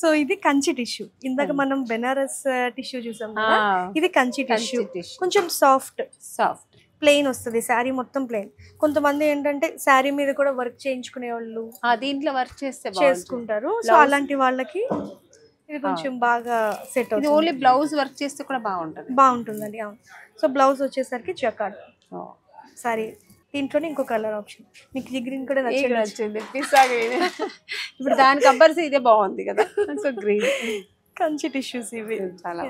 So ఇది Kanchi tissue. ఇందాక మనం బెనారస్ టిష్యూ చూసాం కదా, ఇది కంచి టిష్యూ. కొంచెం సాఫ్ట్ ప్లెయిన్ వస్తుంది, శారీ మొత్తం ప్లెయిన్. కొంతమంది ఏంటంటే శారీ మీద కూడా వర్క్ చేయించుకునే వాళ్ళు దీంట్లో వర్క్ చేసుకుంటారు. సో అలాంటి వాళ్ళకి ఇది కొంచెం బాగా సెట్ అవుతుంది. ఓన్లీ బ్లౌజ్ వర్క్ చేస్తే కూడా బాగుంటుందండి. అవును. సో బ్లౌజ్ వచ్చేసరికి జకార్డ్ సారీ. దీంట్లోనే ఇంకో కలర్ ఆప్షన్ మీకు ఈ గ్రీన్ కూడా నచ్చింది, పిస్తా గ్రీన్. ఇప్పుడు దాని కంపల్సరీ ఇదే బాగుంది కదా. సో గ్రీన్ కంచి టిష్యూస్ ఇవి చాలా.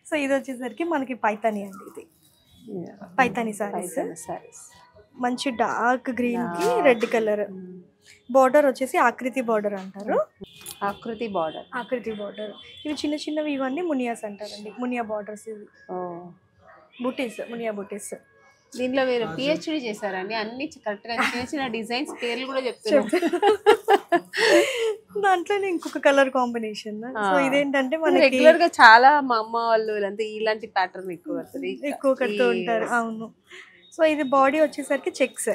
సో ఇది వచ్చేసరికి మనకి పైతాని అండి. ఇది పైతాని సారీస్, మంచి డార్క్ గ్రీన్ కి రెడ్ కలర్. బార్డర్ వచ్చేసి ఆకృతి బార్డర్ అంటారు. ఆకృతి బార్డర్. ఇవి చిన్న చిన్నవి, ఇవన్నీ మునియాస్ అంటారండి. మునియా బార్డర్స్ ఇవి, బుటీస్, మునియా బుటీస్. దీంట్లో మీరు పిహెచ్డి చేశారండి, అన్ని కరెక్ట్ గా చిన్న చిన్న డిజైన్స్ పేర్లు కూడా చెప్తున్నారు. దాంట్లోనే ఇంకొక కలర్ కాంబినేషన్. సో ఇదేంటంటే మనకి రెగ్యులర్ గా చాలా మా అమ్మ వాళ్ళు ఇలాంటి ప్యాటర్న్ ఎక్కువ కడుతూ ఉంటారు. అవును. సో ఇది బాడీ వచ్చేసరికి చెక్స్.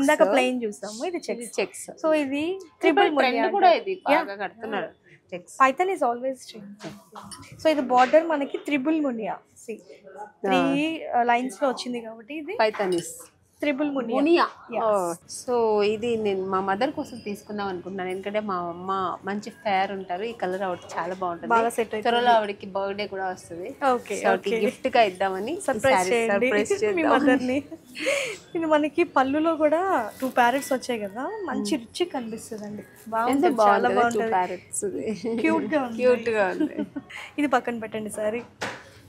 ఇందాక ప్లెయిన్ చూసాము, ఇది చెక్స్. సో ఇది ట్రిపుల్ మునియా కూడా ఇది బాగా కడుతున్నారు. Python is always trend. So ఇది బార్డర్ మనకి త్రిబుల్ మునియా, 3 లైన్స్ లో వచ్చింది కాబట్టి ఇది పైథానిస్ త్రిబుల్ మునియా. సో ఇది నేను మా మదర్ కోసం తీసుకుందాం అనుకుంటున్నాను, ఎందుకంటే మా అమ్మ మంచి ఫేర్ ఉంటారు. ఈ కలర్ ఆవిడకి చాలా బాగుంటుంది, బాగా సెట్ అవుతుంది. త్వరలో ఆవిడకి బర్త్డే కూడా వస్తుంది. గిఫ్ట్ గా ఇద్దామని సర్ప్రైజ్ చేయండి మదర్ని. ఇది మనకి పళ్ళులో కూడా 2 ప్యారెట్స్ వచ్చాయి కదా, మంచి రిచ్ కనిపిస్తుంది అండి. బాగుంది, చాలా బాగుంటుంది, క్యూట్ గా ఉంది. ఇది పక్కన పెట్టండి సారీ.